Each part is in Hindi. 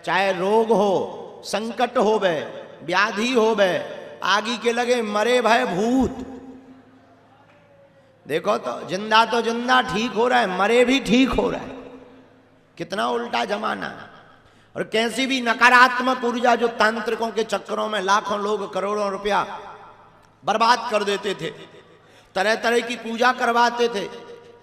चाहे रोग हो, संकट हो बे, व्याधि हो बे, आगी के लगे मरे भय भूत। देखो तो जिंदा ठीक हो रहा है, मरे भी ठीक हो रहा है। कितना उल्टा जमाना है। और कैसी भी नकारात्मक ऊर्जा जो तांत्रिकों के चक्करों में लाखों लोग करोड़ों रुपया बर्बाद कर देते थे, तरह तरह की पूजा करवाते थे,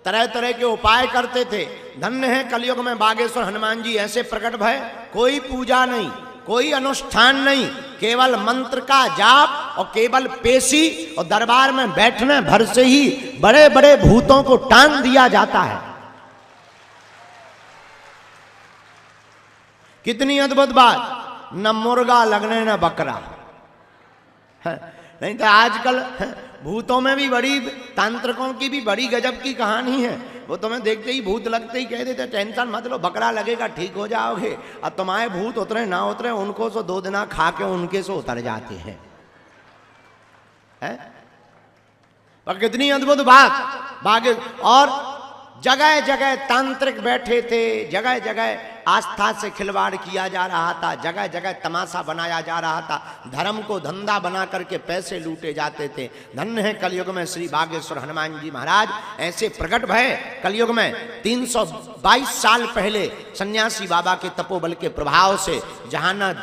तरह तरह के उपाय करते थे। धन्य है कलयुग में बागेश्वर हनुमान जी ऐसे प्रकट भय, कोई पूजा नहीं, कोई अनुष्ठान नहीं, केवल मंत्र का जाप और केवल पेशी और दरबार में बैठने भर से ही बड़े बड़े भूतों को टांग दिया जाता है। कितनी अद्भुत बात, न मुर्गा लगने न बकरा। नहीं तो आजकल भूतों में भी बड़ी, तांत्रिकों की भी बड़ी गजब की कहानी है। वो तुम्हें देखते ही भूत लगते ही कह देते टेंशन मत लो, बकरा लगेगा ठीक हो जाओगे। और तुम्हारे भूत उतरे ना उतरे, उनको सो 2 दिन खा के उनके से उतर जाते हैं। पर कितनी अद्भुत बात बागे। और जगह जगह तांत्रिक बैठे थे, जगह जगह आस्था से खिलवाड़ किया जा रहा था, जगह जगह तमाशा बनाया जा रहा था, धर्म को धंधा बना करके पैसे लूटे जाते थे। धन्य है कलयुग में श्री बागेश्वर हनुमान जी महाराज ऐसे प्रकट भय। कलयुग में 322 साल पहले सन्यासी बाबा के तपोबल के प्रभाव से जहां न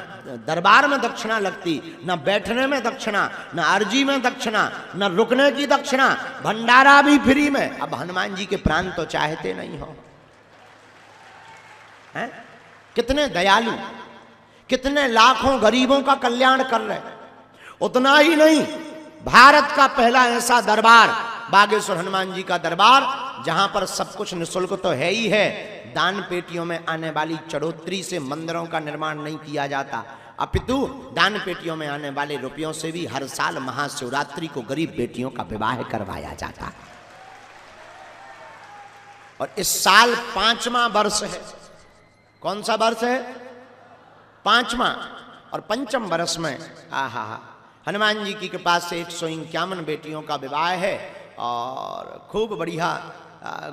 दरबार में दक्षिणा लगती, न बैठने में दक्षिणा, न अर्जी में दक्षिणा, न रुकने की दक्षिणा, भंडारा भी फ्री में। अब हनुमान जी के प्राण तो चाहते नहीं हो। हैं? कितने दयालु, कितने लाखों गरीबों का कल्याण कर रहे। उतना ही नहीं, भारत का पहला ऐसा दरबार बागेश्वर हनुमान जी का दरबार, जहां पर सब कुछ निःशुल्क तो है ही है, दान पेटियों में आने वाली चढ़ोतरी से मंदिरों का निर्माण नहीं किया जाता, अपितु दान पेटियों में आने वाले रुपयों से भी हर साल महाशिवरात्रि को गरीब बेटियों का विवाह करवाया जाता है। और इस साल 5वां वर्ष है। कौन सा वर्ष है? 5वां। और 5म वर्ष में आहा हनुमान जी की कृपा से 151 बेटियों का विवाह है। और खूब बढ़िया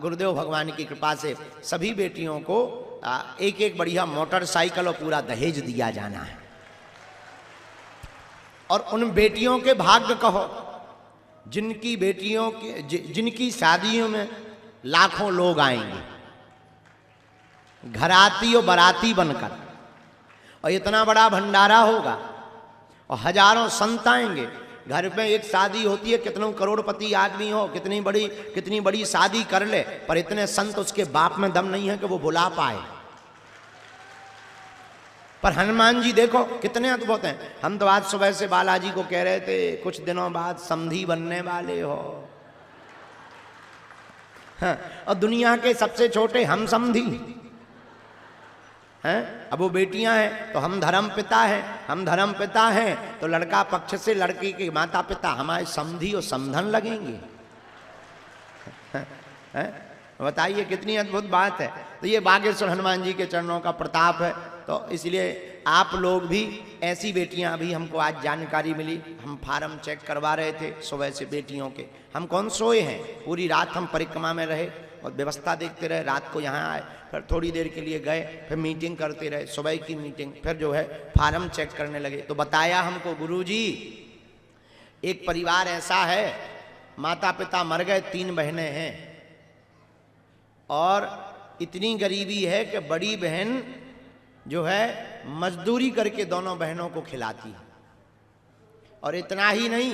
गुरुदेव भगवान की कृपा से सभी बेटियों को एक एक बढ़िया मोटरसाइकिल और पूरा दहेज दिया जाना है। और उन बेटियों के भाग्य कहो जिनकी बेटियों के जिनकी शादियों में लाखों लोग आएंगे घराती और बाराती बनकर, और इतना बड़ा भंडारा होगा और हजारों संत आएंगे। घर में एक शादी होती है, कितनों करोड़पति आदमी हो, कितनी बड़ी शादी कर ले, पर इतने संत उसके बाप में दम नहीं है कि वो बुला पाए। पर हनुमान जी देखो कितने अद्भुत हैं। हम तो आज सुबह से बालाजी को कह रहे थे कुछ दिनों बाद समधी बनने वाले हो। हाँ, और दुनिया के सबसे छोटे हम समधी हैं। अब वो बेटियां हैं तो हम धर्म पिता हैं, हम धर्म पिता हैं तो लड़का पक्ष से लड़की के माता पिता हमारे समधी और समधन लगेंगे। बताइए कितनी अद्भुत बात है। तो ये बागेश्वर हनुमान जी के चरणों का प्रताप है। तो इसलिए आप लोग भी ऐसी बेटियां, अभी हमको आज जानकारी मिली, हम फार्म चेक करवा रहे थे सुबह से बेटियों के, हम कौन सोए हैं, पूरी रात हम परिक्रमा में रहे और व्यवस्था देखते रहे। रात को यहाँ आए, फिर थोड़ी देर के लिए गए, फिर मीटिंग करते रहे, सुबह की मीटिंग, फिर जो है फार्म चेक करने लगे। तो बताया हमको गुरुजी एक परिवार ऐसा है, माता पिता मर गए, 3 बहनें हैं और इतनी गरीबी है कि बड़ी बहन जो है मजदूरी करके दोनों बहनों को खिलाती है। और इतना ही नहीं,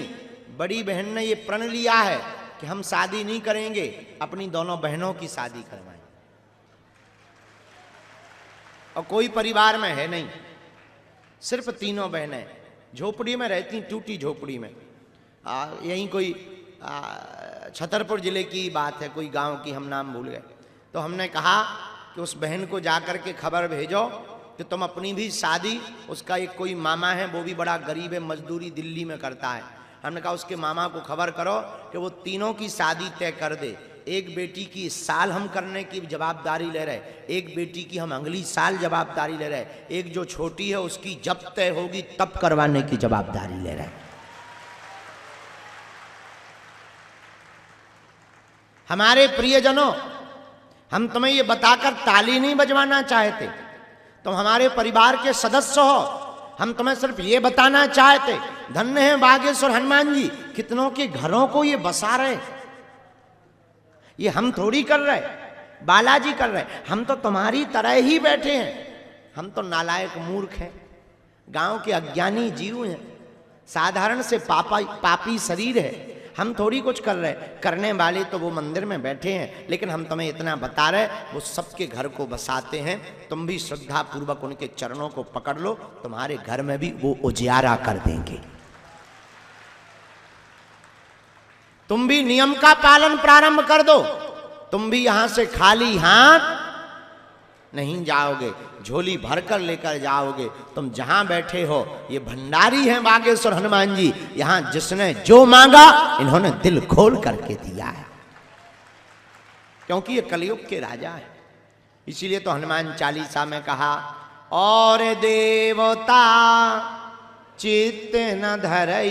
बड़ी बहन ने ये प्रण लिया है कि हम शादी नहीं करेंगे, अपनी दोनों बहनों की शादी करवाएं। और कोई परिवार में है नहीं, सिर्फ 3 बहनें झोपड़ी में रहती, टूटी झोपड़ी में। यहीं कोई छतरपुर जिले की बात है, कोई गांव की, हम नाम भूल गए। तो हमने कहा कि उस बहन को जाकर के खबर भेजो कि तुम अपनी भी शादी, उसका एक कोई मामा है वो भी बड़ा गरीब है, मजदूरी दिल्ली में करता है, हमने कहा उसके मामा को खबर करो कि वो तीनों की शादी तय कर दे। एक बेटी की इस साल हम करने की जवाबदारी ले रहे, एक बेटी की हम अगली साल जवाबदारी ले रहे, एक जो छोटी है उसकी जब तय होगी तब करवाने की जवाबदारी ले रहे। हमारे प्रियजनों, हम तुम्हें ये बताकर ताली नहीं बजवाना चाहते, तुम हमारे परिवार के सदस्य हो। हम तुम्हें सिर्फ ये बताना चाहते, धन्य है बागेश्वर हनुमान जी, कितनों के घरों को ये बसा रहे। ये हम थोड़ी कर रहे, बालाजी कर रहे। हम तो तुम्हारी तरह ही बैठे हैं। हम तो नालायक मूर्ख हैं, गांव के अज्ञानी जीव हैं, साधारण से पापी शरीर है। हम थोड़ी कुछ कर रहे, करने वाले तो वो मंदिर में बैठे हैं। लेकिन हम तुम्हें इतना बता रहे, वो सबके घर को बसाते हैं। तुम भी श्रद्धा पूर्वक उनके चरणों को पकड़ लो, तुम्हारे घर में भी वो उजियारा कर देंगे। तुम भी नियम का पालन प्रारंभ कर दो। तुम भी यहां से खाली हाथ नहीं जाओगे, झोली भरकर लेकर जाओगे। तुम जहां बैठे हो, ये भंडारी हैं बागेश्वर हनुमान जी। यहां जिसने जो मांगा, इन्होंने दिल खोल करके दिया है, क्योंकि ये कलयुग के राजा है। इसीलिए तो हनुमान चालीसा में कहा, और देवता चित्त न धरई,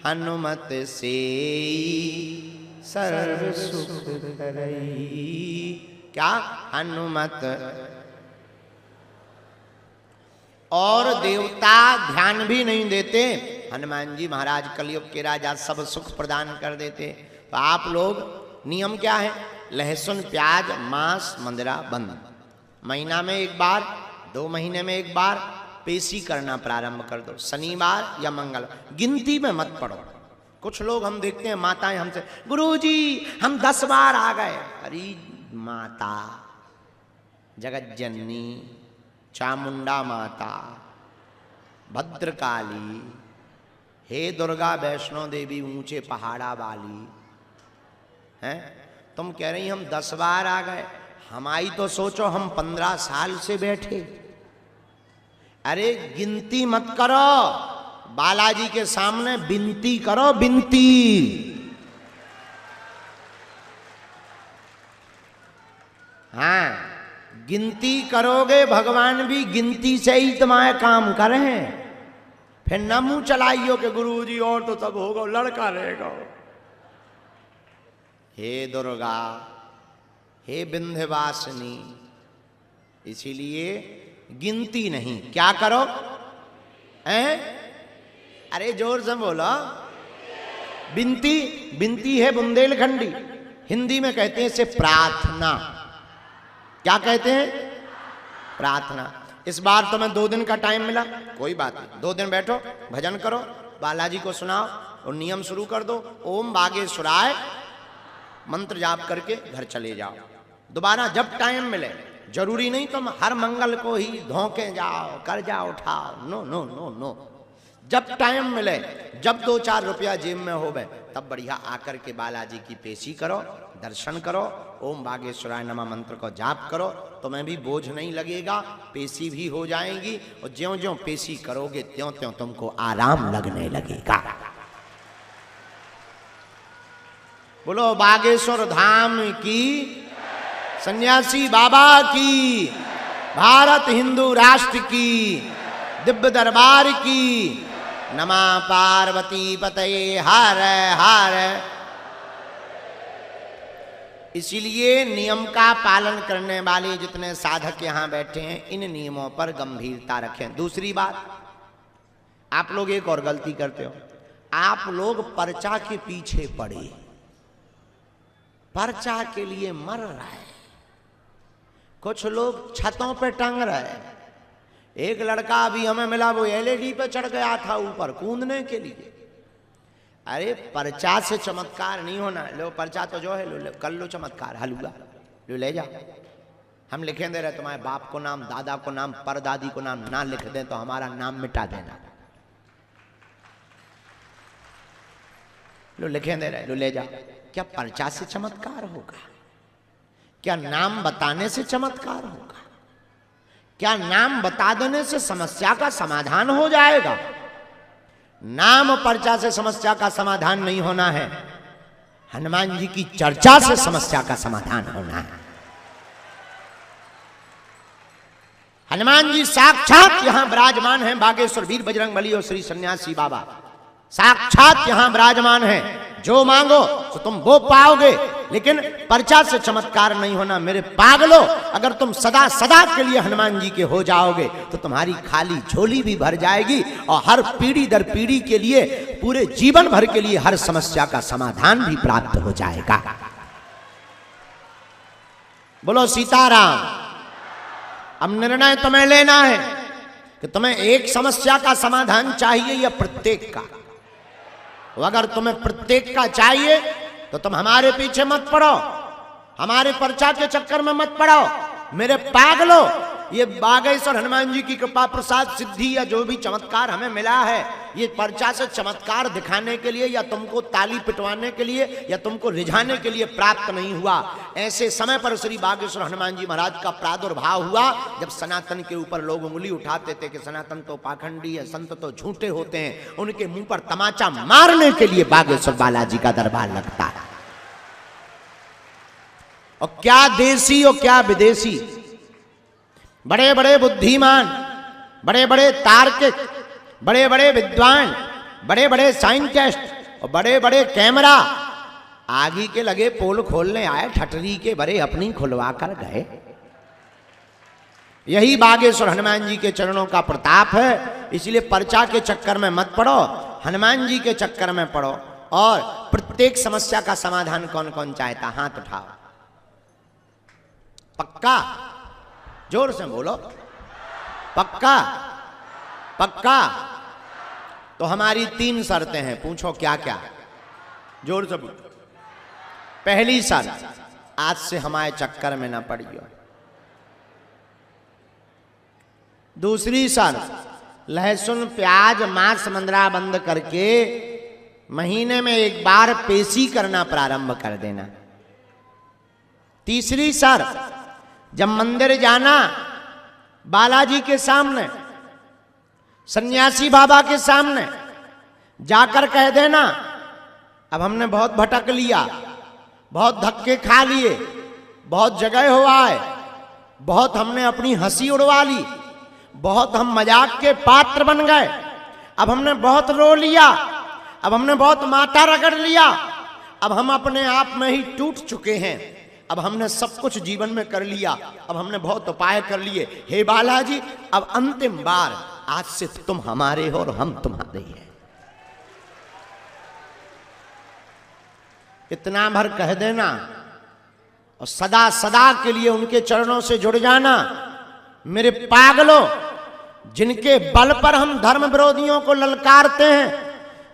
हनुमत से सर्व सुख करई। क्या? हनुमत। और देवता ध्यान भी नहीं देते, हनुमान जी महाराज कलयुग के राजा सब सुख प्रदान कर देते। तो आप लोग, नियम क्या है? लहसुन प्याज मांस मंदिरा बंद। महीना में एक बार, 2 महीने में एक बार पेशी करना प्रारंभ कर दो, शनिवार या मंगल। गिनती में मत पड़ो। कुछ लोग हम देखते हैं, माताएं हमसे, गुरुजी हम 10 बार आ गए। अरे माता, जगत जननी, चामुंडा माता, भद्रकाली, हे दुर्गा वैष्णो देवी ऊंचे पहाड़ा वाली हैं, तुम कह रही हम 10 बार आ गए। हमारी तो सोचो, हम 15 साल से बैठे। अरे गिनती मत करो, बालाजी के सामने विनती करो, विनती। हाँ, गिनती करोगे, भगवान भी गिनती से ही तुम्हारे काम करें। फिर न मुंह चलाइयो कि गुरुजी और तो सब होगा, लड़का रहेगा। हे दुर्गा, हे विंध्यवासिनी, इसीलिए गिनती नहीं। क्या करो? हैं? अरे जोर से बोलो। विनती, विनती है बुंदेलखंडी, हिंदी में कहते हैं इसे प्रार्थना। क्या कहते हैं? प्रार्थना। इस बार तुम्हें 2 दिन का टाइम मिला, कोई बात नहीं, 2 दिन बैठो, भजन करो, बालाजी को सुनाओ और नियम शुरू कर दो। ओम बागेश्वराय मंत्र जाप करके घर चले जाओ। दोबारा जब टाइम मिले, जरूरी नहीं तुम हर मंगल को ही धोखे जाओ, कर्जा उठाओ। नो नो नो नो, जब टाइम मिले, जब 2-4 रुपया जेब में हो गए, तब बढ़िया आकर के बालाजी की पेशी करो, दर्शन करो, ओम बागेश्वराय नमः मंत्र को जाप करो। तुम्हें भी बोझ नहीं लगेगा, पेशी भी हो जाएगी। और ज्यों ज्यों पेशी करोगे, त्यों त्यों तुमको आराम लगने लगेगा। बोलो बागेश्वर धाम की, सन्यासी बाबा की, भारत हिंदू राष्ट्र की, दिव्य दरबार की। नमः पार्वती पतये हर हर। इसीलिए नियम का पालन करने वाले जितने साधक यहां बैठे हैं, इन नियमों पर गंभीरता रखें। दूसरी बात, आप लोग एक और गलती करते हो, आप लोग पर्चा के पीछे पड़े, पर्चा के लिए मर रहा है। कुछ लोग छतों पे टंग रहे हैं। एक लड़का अभी हमें मिला, वो एलईडी पे चढ़ गया था ऊपर कूदने के लिए। अरे पर्चा से चमत्कार नहीं होना। लो पर्चा तो जो है, लो कर लो चमत्कार, हलवा लो ले जाओ। हम लिखे दे रहे, तुम्हारे बाप को नाम, दादा को नाम, परदादी को नाम ना लिख दें तो हमारा नाम मिटा देना। लो लिखे दे रहे, लो ले जाओ। क्या पर्चा से चमत्कार होगा? क्या नाम बताने से चमत्कार होगा? क्या नाम बता देने से समस्या का समाधान हो जाएगा? नाम पर्चा से समस्या का समाधान नहीं होना है, हनुमान जी की चर्चा से समस्या का समाधान होना है। हनुमान जी साक्षात यहां विराजमान हैं, बागेश्वर वीर बजरंगबली और श्री सन्यासी बाबा साक्षात यहां विराजमान हैं। जो मांगो तो तुम वो पाओगे, लेकिन पर्चा से चमत्कार नहीं होना। मेरे पागलो, अगर तुम सदा सदा के लिए हनुमान जी के हो जाओगे तो तुम्हारी खाली झोली भी भर जाएगी और हर पीढ़ी दर पीढ़ी के लिए, पूरे जीवन भर के लिए हर समस्या का समाधान भी प्राप्त हो जाएगा। बोलो सीताराम। अब निर्णय तुम्हें लेना है कि तुम्हें एक समस्या का समाधान चाहिए या प्रत्येक का। तो अगर तुम्हें प्रत्येक का चाहिए तो तुम हमारे पीछे मत पड़ो, हमारे पर्चा के चक्कर में मत पड़ो। मेरे पागलो, ये बागेश्वर हनुमान जी की कृपा प्रसाद सिद्धि या जो भी चमत्कार हमें मिला है, ये पर्चा से चमत्कार दिखाने के लिए या तुमको ताली पिटवाने के लिए या तुमको रिझाने के लिए प्राप्त नहीं हुआ। ऐसे समय पर श्री बागेश्वर हनुमान जी महाराज का प्रादुर्भाव हुआ जब सनातन के ऊपर लोग उंगली उठाते थे कि सनातन तो पाखंडी है, संत तो झूठे होते हैं। उनके मुंह पर तमाचा मारने के लिए बागेश्वर बालाजी का दरबार लगता है। और क्या देसी और क्या विदेशी, बड़े बड़े बुद्धिमान, बड़े बड़े तार्किक, बड़े बड़े विद्वान, बड़े बड़े साइंटिस्ट और बड़े बड़े कैमरा आगे के लगे पोल खोलने आए, ठटरी के बड़े अपनी खुलवा कर गए। यही बागेश्वर हनुमान जी के चरणों का प्रताप है। इसलिए पर्चा के चक्कर में मत पड़ो, हनुमान जी के चक्कर में पड़ो। और प्रत्येक समस्या का समाधान कौन कौन चाहता, हाथ उठाओ। पक्का? जोर से बोलो। पक्का? पक्का? तो हमारी 3 शर्तें हैं। पूछो क्या क्या? जोर से बोलो। पहली शर्त, आज से हमारे चक्कर में ना पड़ियो। दूसरी शर्त, लहसुन प्याज मांस मंदरा बंद करके महीने में 1 बार पेशी करना प्रारंभ कर देना। तीसरी शर्त, जब मंदिर जाना, बालाजी के सामने, सन्यासी बाबा के सामने जाकर कह देना, अब हमने बहुत भटक लिया, बहुत धक्के खा लिए, बहुत जगह हुआ है, बहुत हमने अपनी हंसी उड़वा ली, बहुत हम मजाक के पात्र बन गए, अब हमने बहुत रो लिया, अब हमने बहुत माथा रगड़ लिया, अब हम अपने आप में ही टूट चुके हैं, अब हमने सब कुछ जीवन में कर लिया, अब हमने बहुत उपाय कर लिए। हे बालाजी, अब अंतिम बार, आज से तुम हमारे हो और हम तुम्हारे हैं। इतना भर कह देना और सदा सदा के लिए उनके चरणों से जुड़ जाना। मेरे पागलों, जिनके बल पर हम धर्म विरोधियों को ललकारते हैं,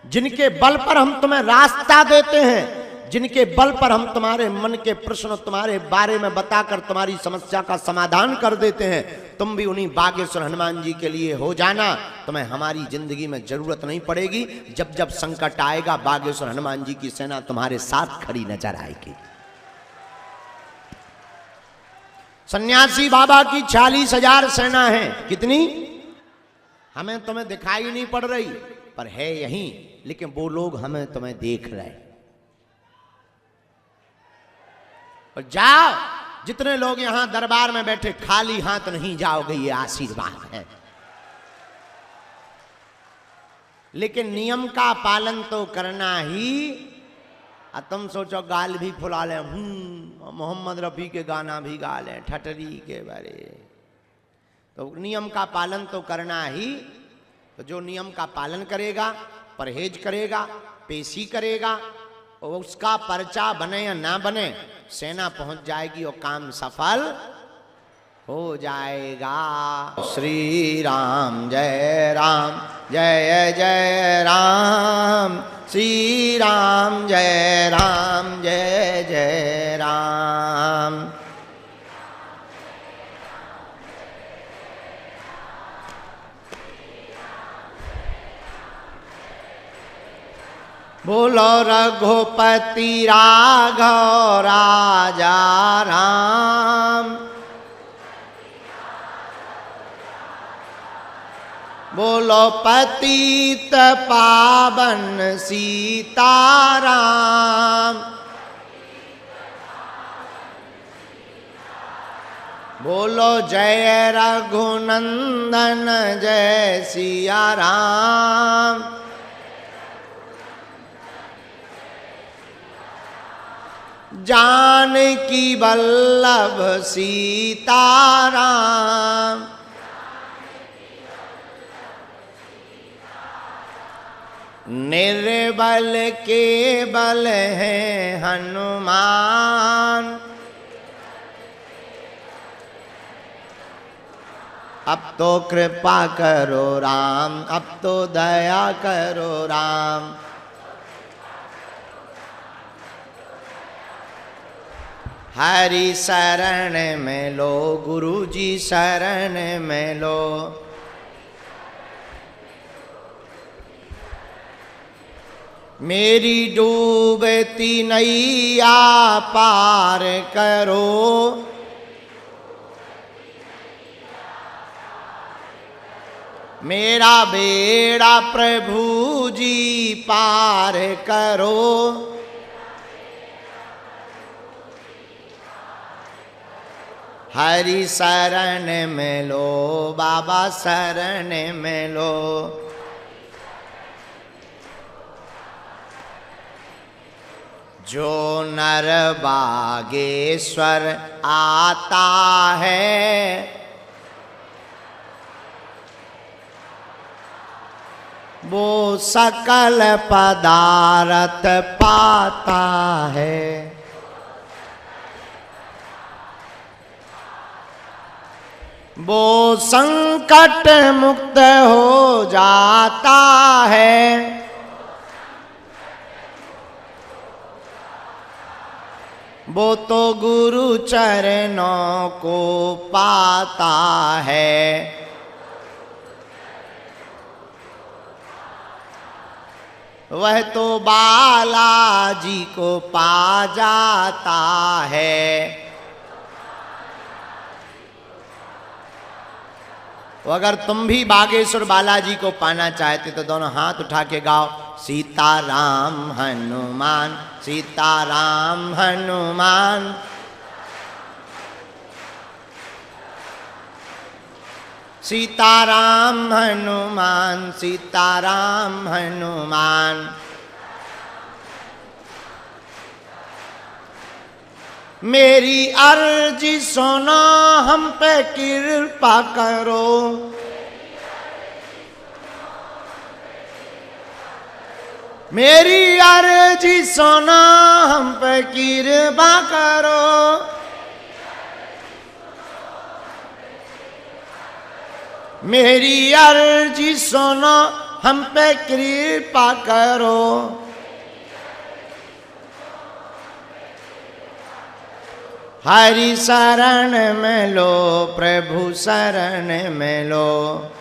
जिनके बल पर हम तुम्हें रास्ता देते हैं, जिनके बल पर हम तुम्हारे मन के प्रश्न तुम्हारे बारे में बताकर तुम्हारी समस्या का समाधान कर देते हैं, तुम भी उन्हीं बागेश्वर हनुमान जी के लिए हो जाना। तुम्हें हमारी जिंदगी में जरूरत नहीं पड़ेगी। जब जब संकट आएगा, बागेश्वर हनुमान जी की सेना तुम्हारे साथ खड़ी नजर आएगी। सन्यासी बाबा की 40,000 सेना है। कितनी? हमें तुम्हें दिखाई नहीं पड़ रही, पर है यहीं, लेकिन वो लोग हमें तुम्हें देख रहे। और जाओ, जितने लोग यहां दरबार में बैठे, खाली हाथ नहीं जाओगे, ये आशीर्वाद है। लेकिन नियम का पालन तो करना ही। तुम सोचो गाल भी फुला ले, मोहम्मद रफी के गाना भी गा ले, ठटरी के बारे, तो नियम का पालन तो करना ही। तो जो नियम का पालन करेगा, परहेज करेगा, पेशी करेगा, और उसका पर्चा बने या ना बने, सेना पहुंच जाएगी और काम सफल हो जाएगा। श्री राम जय राम, जय जय राम, श्री राम जय राम, जय जय राम। बोलो रघुपति राघव राजा राम, बोलो पतित पावन सीताराम, बोलो जय रघुनंदन जय सिया राम। जानकी वल्लभ सीताराम। निर्बल के बल है हनुमान। अब तो कृपा करो राम, अब तो दया करो राम। हरि शरण में लो, गुरु जी शरण में लो। मेरी डूबती नैया पार करो। मेरा बेड़ा प्रभु जी पार करो। हरि शरण में लो, बाबा शरण में लो। जो नर बागेश्वर आता है, वो सकल पदार्थ पाता है। वो संकट मुक्त हो जाता है। वो तो गुरु चरणों को पाता है। वह तो बालाजी को पा जाता है। तो अगर तुम भी बागेश्वर बालाजी को पाना चाहते तो दोनों हाथ उठा के गाओ, सीताराम हनुमान, सीताराम हनुमान। सीताराम हनुमान, सीताराम हनुमान। मेरी अर्जी सुनो, हम पे कृपा करो। मेरी अर्जी सुनो, हम पे कृपा करो। मेरी अर्जी सुनो, हम पे कृपा करो। हरि शरण में लो, प्रभु शरण में लो।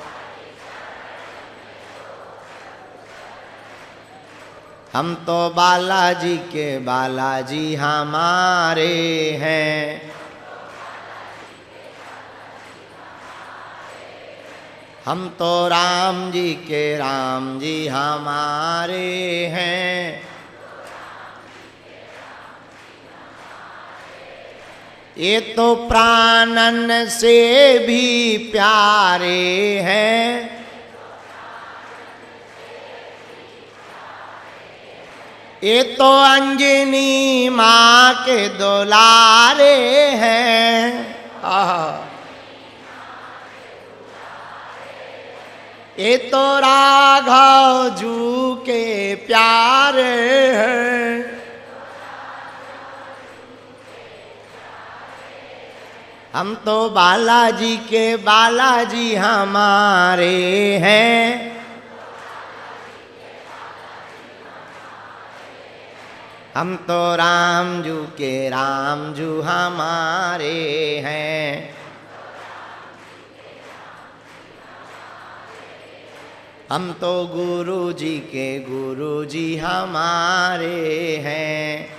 हम तो बालाजी के बालाजी हमारे हैं। हम तो राम जी के राम जी हमारे हैं। ये तो प्राणन से भी प्यारे हैं। ये तो अंजनी माँ के दुलारे हैं। ये तो राघव जू के प्यारे हैं। हम तो बालाजी के बालाजी हमारे हैं। हम तो रामजू के रामजू हमारे हैं। हम तो गुरु जी के गुरु जी हमारे हैं।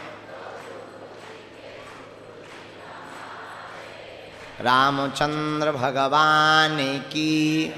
रामचंद्र भगवान की